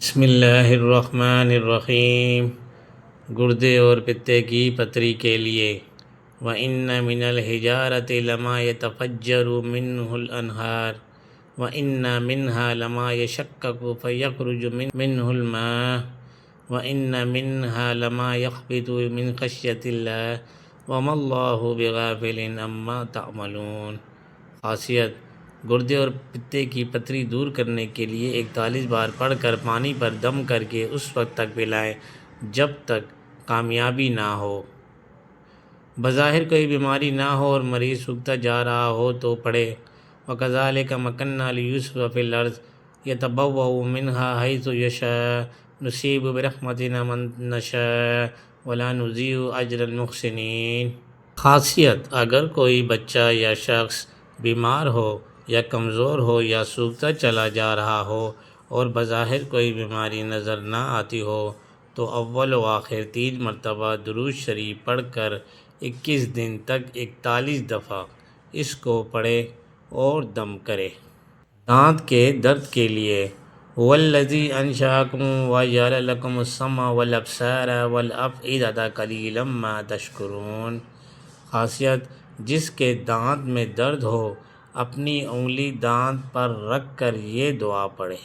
بسم اللہ الرحمن الرحیم۔ گردے اور پتے کی پتری کے لیے وَإِنَّ مِنَ الْحِجَارَةِ لَمَا يَتَفَجَّرُ مِنْهُ الْأَنْهَارُ وَإِنَّ مِنْهَا لَمَا يَشَقَّقُ فَيَخْرُجُ مِنْهُ الْمَاءُ وَإِنَّ مِنْهَا لَمَا يَهْبِطُ مِنْ خَشْيَةِ اللَّهِ وَمَا اللَّهُ بِغَافِلٍ عَمَّا تَعْمَلُونَ۔ خاصیت: گردے اور پتے کی پتری دور کرنے کے لیے 41 بار پڑھ کر پانی پر دم کر کے اس وقت تک پلائیں جب تک کامیابی نہ ہو۔ بظاہر کوئی بیماری نہ ہو اور مریض سوکھتا جا رہا ہو تو پڑھے وَكَذَلِكَ مَكَّنَّا لِيُوسُفَ فِي الْأَرْضِ يَتَبَوَّأُ مِنْهَا حَيْثُ يَشَاءُ نُصِيبُ بِرَحْمَتِنَا مَن نَّشَاءُ وَلَا نُضِيعُ أَجْرَ الْمُحْسِنِينَ۔ خاصیت: اگر کوئی بچہ یا شخص بیمار ہو یا کمزور ہو یا سوکھتا چلا جا رہا ہو اور بظاہر کوئی بیماری نظر نہ آتی ہو تو اول و آخر 3 مرتبہ درود شریف پڑھ کر 21 دن تک 41 دفعہ اس کو پڑھے اور دم کرے۔ دانت کے درد کے لیے هُوَ الَّذِي أَنشَأَكُمْ وَجَعَلَ لَكُمُ السَّمْعَ وَالْأَبْصَارَ وَالْأَفْئِدَةَ قَلِيلًا مَا تَشْكُرُونَ۔ خاصیت: جس کے دانت میں درد ہو اپنی انگلی دانت پر رکھ کر یہ دعا پڑھے۔